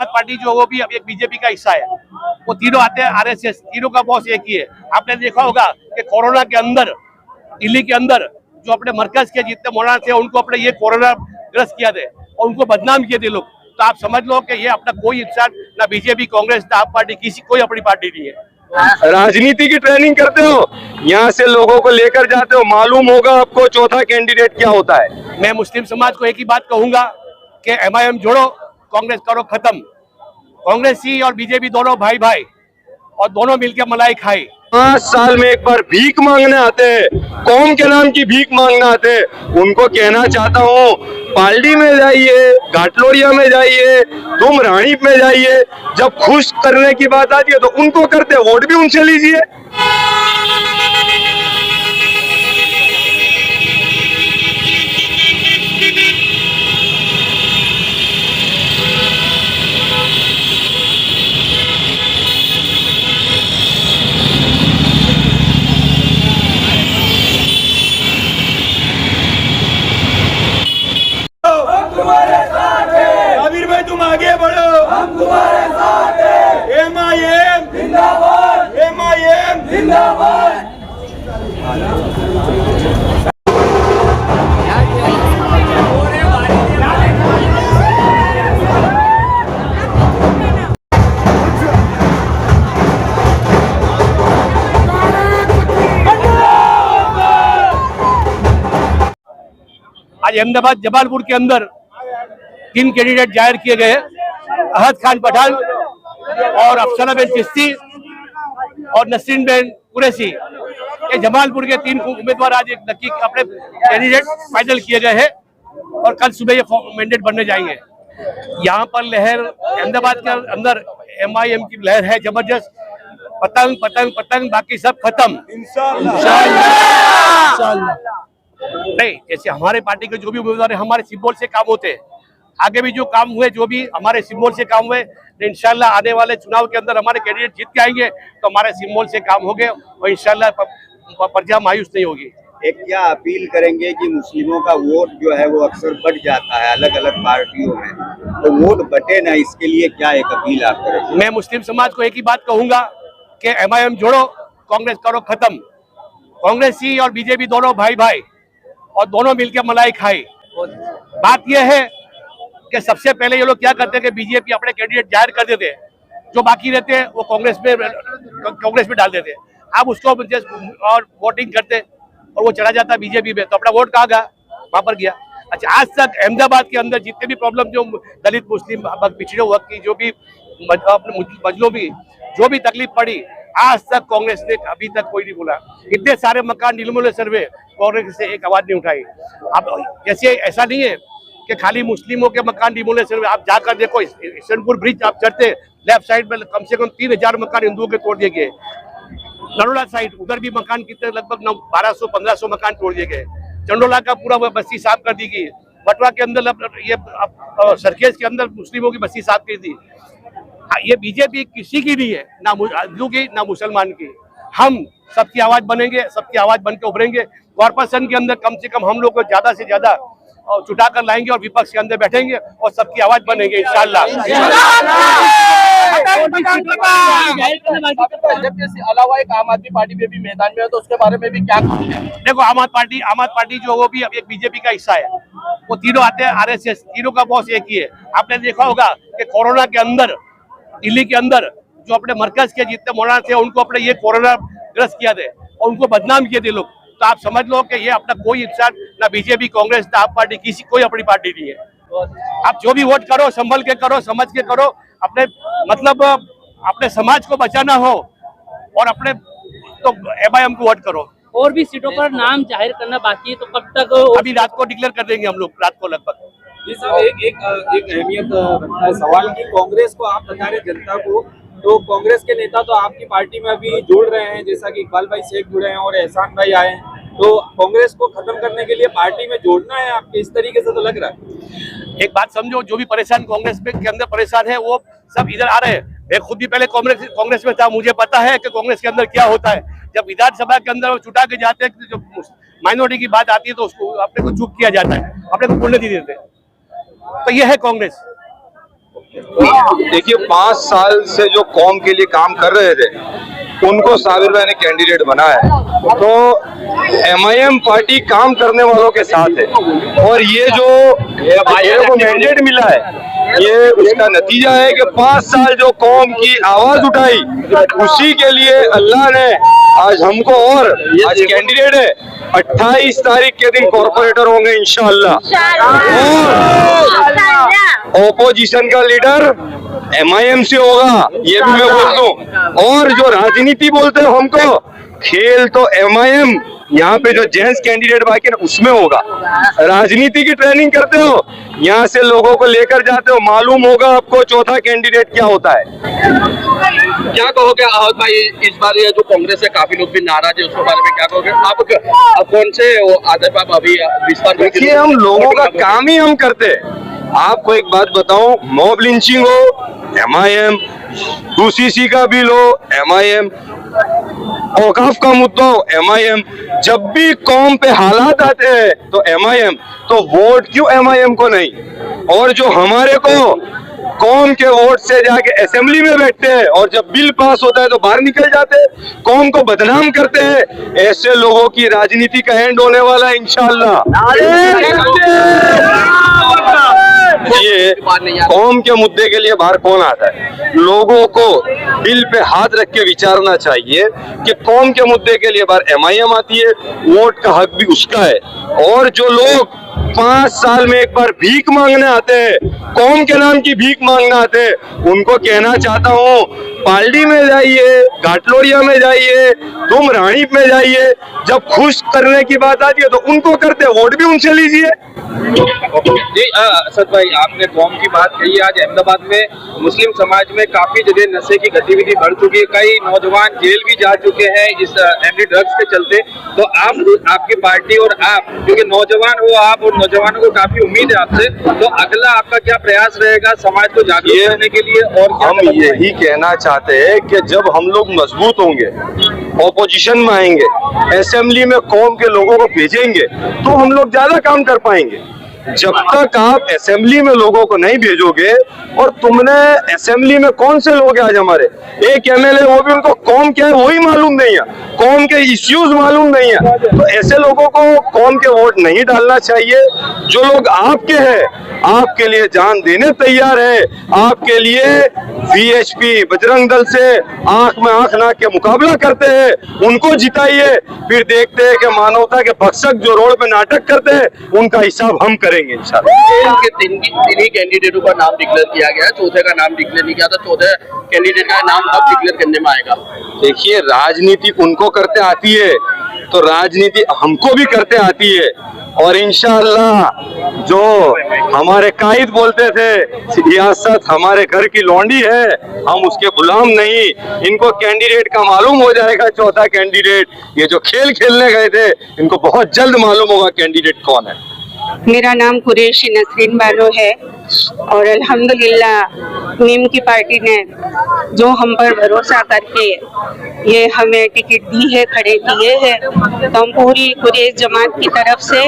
Party जो वो भी अब एक बीजेपी का हिस्सा है। वो तीनों आते हैं आरएसएस, तीनों का बॉस एक ही है। आपने देखा होगा कि कोरोना के अंदर दिल्ली के अंदर जो अपने मरकज के जितने मौलाना थे उनको अपने ये कोरोना ग्रस्त किया थे और उनको बदनाम किए थे लोग। तो आप समझ लो कि ये अपना कोई इंसान ना बीजेपी, कांग्रेस, ना आप पार्टी, किसी कोई अपनी पार्टी नहीं है। राजनीति की ट्रेनिंग करते हो, यहाँ से लोगों को लेकर जाते हो, मालूम होगा आपको चौथा कैंडिडेट क्या होता है। मैं मुस्लिम समाज को एक ही बात कहूंगा कि एमआईएम जोड़ो, कांग्रेस करो खत्म। कांग्रेसी और बीजेपी दोनों भाई भाई और दोनों मिलकर मलाई खाए। 5 साल में एक बार भीख मांगने आते हैं, कौम के नाम की भीख मांगने आते हैं। उनको कहना चाहता हूँ, पालड़ी में जाइए, घाटलोड़िया में जाइए, तुम रानीप में जाइए, जब खुश करने की बात आती है तो उनको करते, वोट भी उनसे लीजिए। तुम आगे बढ़ो, हम तुम्हारे साथ हैं। एमआईएम जिंदाबाद, एमआईएम जिंदाबाद। आज अहमदाबाद जमालपुर के अंदर 3 कैंडिडेट जाहिर किए गए, अहद खान पठान और अफसाना बेन चिश्ती और नसरीन बेन कुरैशी। ये जमालपुर के 3 उम्मीदवार आज एक नक्की अपने कैंडिडेट फाइनल किए गए हैं और कल सुबह ये मैंडेट बनने जाएंगे। यहाँ पर लहर अहमदाबाद के अंदर एमआईएम की लहर है जबरदस्त। पतंग पतंग पतंग, बाकी सब खत्म नहीं। जैसे हमारे पार्टी के जो भी उम्मीदवार है, हमारे सिंबल से काम होते हैं। आगे भी जो काम हुए, जो भी हमारे सिंबल से काम हुए, इंशाल्लाह आने वाले चुनाव के अंदर हमारे कैंडिडेट जीत के आएंगे तो हमारे सिंबल से काम होंगे और इंशाल्लाह प्रजा मायूस नहीं होगी। एक क्या अपील करेंगे कि मुस्लिमों का वोट जो है वो अक्सर बढ़ जाता है अलग अलग पार्टियों में, तो वोट बटे ना, इसके लिए क्या एक अपील आप करेंगे। मैं मुस्लिम समाज को एक ही बात कहूंगा कि एमआईएम जोड़ो, कांग्रेस करो खत्म। कांग्रेसी और बीजेपी दोनों भाई भाई और दोनों मिलकर मलाई खाए। बात यह है कि सबसे पहले ये लोग क्या करते हैं कि बीजेपी अपने कैंडिडेट जाहिर कर देते हैं, जो बाकी रहते हैं वो कांग्रेस में डाल देते हैं। आप उसको और वोटिंग करते और वो चला जाता बीजेपी में, तो अपना वोट कहाँ गया, वहां पर गया। अच्छा, आज तक अहमदाबाद के अंदर जितने भी प्रॉब्लम जो दलित, मुस्लिम, पिछड़े वर्ग की जो भी मजलों की जो भी तकलीफ पड़ी, आज तक कांग्रेस ने अभी तक कोई नहीं बोला। इतने सारे मकान निर्मूल सर्वे, कांग्रेस से एक आवाज नहीं उठाई। अब जैसे ऐसा नहीं है कि खाली मुस्लिमों के मकान डिमोले सर्वे, आप जाकर देखो ईशनपुर ब्रिज आप चढ़ते, लेफ्ट साइड में कम से कम 3000 मकान हिंदुओं के तोड़ दिए गए। नरोला साइड उधर भी मकान कितने, लगभग 1200-1500 मकान तोड़ दिए गए। चंडोला का पूरा बस्ती साफ कर दी गई। बटवा के अंदर ये सरखेज के अंदर मुस्लिमों की बस्ती साफ कर दी। ये बीजेपी किसी की नहीं है, ना हिंदू की ना मुसलमान की। हम सबकी आवाज बनेंगे, सबकी आवाज बन के उभरेंगे। कॉर्पोरेशन के अंदर कम से कम हम लोग को ज्यादा से ज्यादा छुटा कर लाएंगे और विपक्ष के अंदर बैठेंगे और सबकी आवाज बनेंगे इंशाल्लाह। अलावा एक आम आदमी पार्टी में भी मैदान में है, तो उसके बारे में भी क्या? देखो, आम आदमी पार्टी जो वो भी अब एक बीजेपी का हिस्सा है। वो तीनों आते हैं आरएसएस, तीनों का बॉस एक ही है। आपने देखा होगा कि कोरोना के अंदर दिल्ली के अंदर जो अपने मरकज के जितने मौलाना थे उनको अपने ये कोरोना ग्रस्त किया थे और उनको बदनाम किए थे लोग। तो आप समझ लो कि ये अपना कोई इंसान ना बीजेपी, कांग्रेस, ना आप पार्टी, किसी कोई अपनी पार्टी नहीं है। आप जो भी वोट करो संभल के करो, समझ के करो। अपने मतलब अपने समाज को बचाना हो और अपने तो एमआईएम को वोट करो। और भी सीटों पर नाम जाहिर करना बाकी है, तो कब तक? अभी रात को डिक्लेयर कर देंगे हम लोग, रात को लगभग। एक अहमियत रखता है सवाल की कांग्रेस को आप बता रहे जनता को, तो कांग्रेस के नेता तो आपकी पार्टी में अभी जुड़ रहे हैं, जैसा कि इकबाल भाई शेख जुड़े हैं और एहसान भाई आए हैं, तो कांग्रेस को खत्म करने के लिए पार्टी में जोड़ना है आपके, इस तरीके से तो लग रहा है। एक बात समझो, जो भी परेशान कांग्रेस के अंदर परेशान है वो सब इधर आ रहे हैं। मैं खुद भी पहले कांग्रेस में था, मुझे पता है कि कांग्रेस के अंदर क्या होता है। जब विधानसभा के अंदर छुटा के जाते हैं, जब माइनॉरिटी की बात आती है तो उसको अपने को चुप किया जाता है, अपने को बोलने नहीं देते। तो ये है कांग्रेस। देखिए 5 साल से जो कौम के लिए काम कर रहे थे उनको साबिर भाई ने कैंडिडेट बनाया है, तो MIM पार्टी काम करने वालों के साथ है। और ये जो को मैंडेट मिला है ये उसका नतीजा है कि 5 साल जो कौम की आवाज उठाई उसी के लिए अल्लाह ने आज हमको, और आज कैंडिडेट है 28 तारीख के दिन कॉर्पोरेटर होंगे इंशाअल्लाह। और ओपोजिशन का लीडर MIM से होगा, ये भी मैं बोल दूं। और जो राजनीति बोलते हो हमको, खेल तो MIM यहाँ पे जो जेंट्स कैंडिडेट बाकी ना उसमें होगा। राजनीति की ट्रेनिंग करते हो, यहाँ से लोगों को लेकर जाते हो, मालूम होगा आपको चौथा कैंडिडेट क्या होता है। क्या कहोगे आहत भाई, इस बार ये जो कांग्रेस है काफी लोग भी नाराज है, उसके बारे में क्या कहोगे आप कौन से आदर आप अभी विस्तार? देखिए हम लोगों का काम ही हम करते हैं। आपको एक बात बताऊं, मॉब लिंचिंग हो MIM, 2CC का बिल हो MIM, औकाफ का मुद्दा हो MIM, जब भी कौम पे हालात आते हैं तो MIM, तो वोट क्यों MIM को नहीं? और जो हमारे को कौम के वोट से जाके असेंबली में बैठते हैं और जब बिल पास होता है तो बाहर निकल जाते हैं, कौम को बदनाम करते हैं, ऐसे लोगों की राजनीति का एंड होने वाला है इंशाअल्लाह। ये कौम के मुद्दे के लिए बाहर कौन आता है? लोगों को दिल पे हाथ रख के विचारना चाहिए कि कौम के मुद्दे के लिए बाहर MIM आती है, वोट का हक भी उसका है। और जो लोग 5 साल में एक बार भीख मांगने आते हैं, कौम के नाम की भीख मांगने आते हैं, उनको कहना चाहता हूँ पालड़ी में जाइए, घाटलोड़िया में जाइए, तुम रानीप में जाइए, जब खुश करने की बात आती है तो उनको करते, वोट भी उनसे लीजिए। जी असद भाई, आपने कौम की बात कही। आज अहमदाबाद में मुस्लिम समाज में काफी जगह नशे की गतिविधि बढ़ चुकी है, कई नौजवान जेल भी जा चुके हैं इस एंटी ड्रग्स के चलते। तो आप, आपकी पार्टी और आप, क्योंकि नौजवान हो आप और नौजवानों को काफी उम्मीद है आपसे, तो अगला आपका क्या प्रयास रहेगा समाज को जागरूक करने के लिए? और हम यही कहना चाहते हैं कि जब हम लोग मजबूत होंगे, ऑपोजिशन में आएंगे, असेंबली में कौम के लोगों को भेजेंगे तो हम लोग ज्यादा काम कर पाएंगे। जब तक आप असेंबली में लोगों को नहीं भेजोगे, और तुमने असेंबली में कौन से लोग हैं आज हमारे, एक MLA, वो भी उनको कौम क्या है वही मालूम नहीं है, कौम के इश्यूज मालूम नहीं है, तो ऐसे लोगों को कौम के वोट नहीं डालना चाहिए। जो लोग आपके हैं, आपके लिए जान देने तैयार है, आपके लिए VHP बजरंग दल से आंख में आंख ना के मुकाबला करते हैं, उनको जिताइए। फिर देखते हैं कि मानवता के भक्षक जो रोड पे नाटक करते हैं उनका हिसाब हम करेंगे इंशाल्लाह। तीन ही कैंडिडेटों का नाम डिक्लेयर किया गया, चौथे का नाम डिक्लेयर नहीं किया था, चौथे कैंडिडेट का नाम अब डिक्लेयर करने में आएगा। देखिए राजनीति उनको करते आती है तो राजनीति हमको भी करते आती है, और इंशाअल्लाह जो हमारे कायद बोलते थे सियासत हमारे घर की लौंडी है, हम उसके गुलाम नहीं। इनको कैंडिडेट का मालूम हो जाएगा, चौथा कैंडिडेट, ये जो खेल खेलने गए थे इनको बहुत जल्द मालूम होगा कैंडिडेट कौन है। मेरा नाम कुरैशी नसरीन बानो है और अल्हम्दुलिल्लाह नीम की पार्टी ने जो हम पर भरोसा करके ये हमें टिकट दी है, खड़े किए हैं, तो हम पूरी कुरैश जमात की तरफ से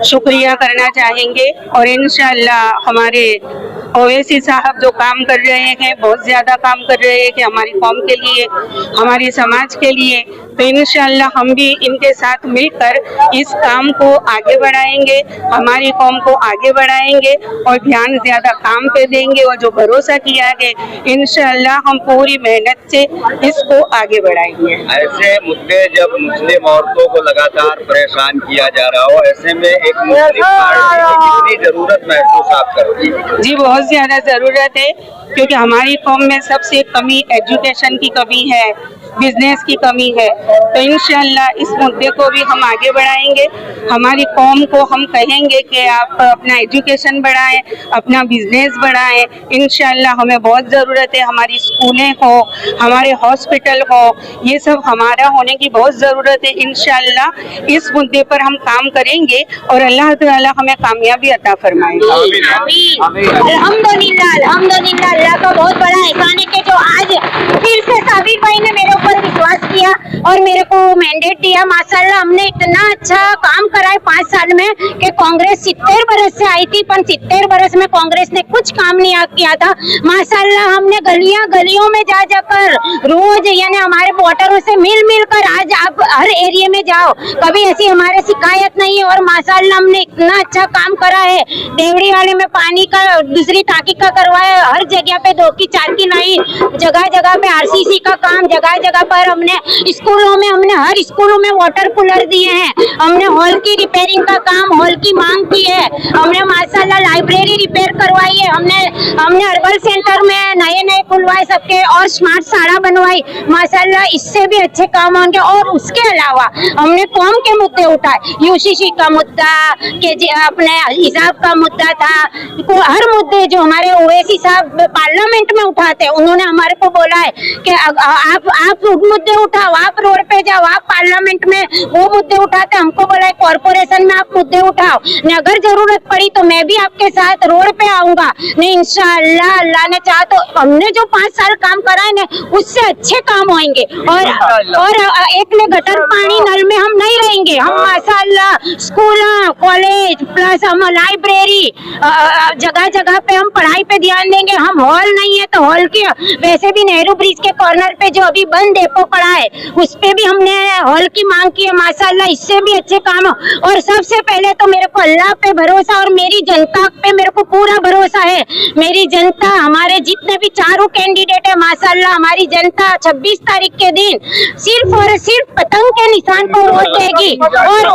शुक्रिया करना चाहेंगे। और इंशाअल्लाह हमारे ओवैसी साहब जो काम कर रहे हैं, बहुत ज़्यादा काम कर रहे हैं कि हमारी कौम के लिए, हमारी समाज के लिए, तो इंशाअल्लाह हम भी इनके साथ मिलकर इस काम को आगे बढ़ाएंगे, हमारी कौम को आगे बढ़ाएंगे और ध्यान ज़्यादा काम पे देंगे। और जो भरोसा किया है इंशाअल्लाह हम पूरी मेहनत से इसको आगे बढ़ाएंगे। ऐसे मुद्दे जब मुस्लिम औरतों को लगातार परेशान किया जा रहा हो, ऐसे में एक मुस्लिम पार्टी की कितनी जरूरत महसूस आप करती हैं? जी बहुत ज़्यादा ज़रूरत है, क्योंकि हमारी कौम में सबसे कमी एजुकेशन की कमी है, बिजनेस की कमी है। तो इंशाअल्लाह इस मुद्दे को भी हम आगे बढ़ाएंगे। हमारी कौम को हम कहेंगे कि आप अपना एजुकेशन बढ़ाएं, अपना बिजनेस बढ़ाएं। इंशाअल्लाह हमें बहुत ज़रूरत है, हमारी स्कूलें हो, हमारे हॉस्पिटल हो, ये सब हमारा होने की बहुत ज़रूरत है। इंशाअल्लाह इस मुद्दे पर हम काम करेंगे और अल्लाह ताला हमें कामयाबी अता फरमाएगा। अल्हम्दुलिल्लाह, अल्हम्दुलिल्लाह, अल्लाह का बहुत बड़ा एहसान है कि जो आज फिर से साबिर भाई ने मेरे ऊपर विश्वास किया। किया और मेरे को मैंडेट दिया। माशाल्लाह हमने इतना अच्छा काम करा है 5 साल में कि कांग्रेस 70 बरस से आई थी, पर 70 बरस में कांग्रेस ने कुछ काम नहीं किया था। माशाल्लाह हमने गलियां गलियों में जा जाकर रोज यानी हमारे वोटरों से मिल कर आज आप हर एरिया में जाओ, कभी ऐसी हमारे शिकायत नहीं है। और माशाल्लाह हमने इतना अच्छा काम करा है। देवड़ी वाले में पानी का दूसरी टाँकी का करवाया, हर जगह पे 2 की 4 की लाइन, जगह जगह पे आरसीसी का काम, जगह जगह पर हमने स्कूलों में हर स्कूलों में वाटर कूलर दिए हैं। हमने हॉल की रिपेयरिंग का काम, हॉल की मांग की है। हमने माशाल्लाह लाइब्रेरी रिपेयर करवाई है। हमने अर्बल सेंटर में नए खुलवाए सबके और स्मार्ट साड़ा बनवाई। माशाल्लाह इससे भी अच्छे काम होंगे। और उसके अलावा हमने कौम के मुद्दे उठाए, यूसीसी का मुद्दा के अपने हिसाब का मुद्दा था, हर मुद्दे जो हमारे ओवैसी साहब पार्लियामेंट में उठाते हैं, उन्होंने हमारे को बोला है कि आप मुद्दे उठाओ, आप रोड पे जाओ, आप पार्लियामेंट में वो मुद्दे उठाते, हमको बोला है कॉर्पोरेशन में आप मुद्दे उठाओ, ने अगर जरूरत पड़ी तो मैं भी आपके साथ रोड पे आऊंगा। नहीं इंशाअल्लाह अल्लाह ने चाहा तो हमने जो 5 साल काम करा है ना उससे अच्छे काम होंगे। और एक ने गटर पानी नल में हम नहीं रहेंगे। हम माशाअल्लाह स्कूल कॉलेज प्लस हम लाइब्रेरी जगह जगह पे हम पढ़ाई पे ध्यान देंगे। हम हॉल नहीं है तो हॉल के वैसे भी नेहरू ब्रिज के कॉर्नर पे जो अभी बंद डेपो पड़ा है उस पे भी हमने हॉल की मांग की है। माशाअल्लाह इससे भी अच्छे काम हो। और सबसे पहले तो मेरे को अल्लाह पे भरोसा और मेरी जनता पे मेरे को पूरा भरोसा है। मेरी जनता हमारे जितने भी चारों कैंडिडेट है माशाअल्लाह हमारी जनता 26 तारीख के दिन सिर्फ और सिर्फ पतंग के निशान को वोट देगी और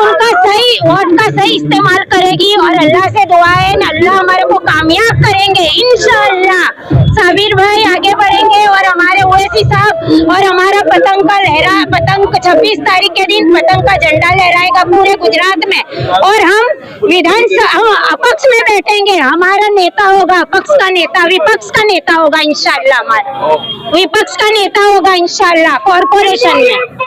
उनका सही वोट का सही इस्तेमाल करेगी। और अल्लाह से दुआ है ना अल्लाह हमारे को कामयाब करेंगे इंशाअल्लाह। साबिर भाई आगे बढ़ेंगे और हमारे ओवैसी साहब और हमारा पतंग 26 तारीख के दिन पतंग का झंडा लहराएगा पूरे गुजरात में। और हम अपक्ष में बैठेंगे, हमारा नेता होगा अपक्ष का नेता, विपक्ष का नेता होगा इंशाअल्लाह। हमारा विपक्ष का नेता होगा इंशाअल्लाह कॉर्पोरेशन में।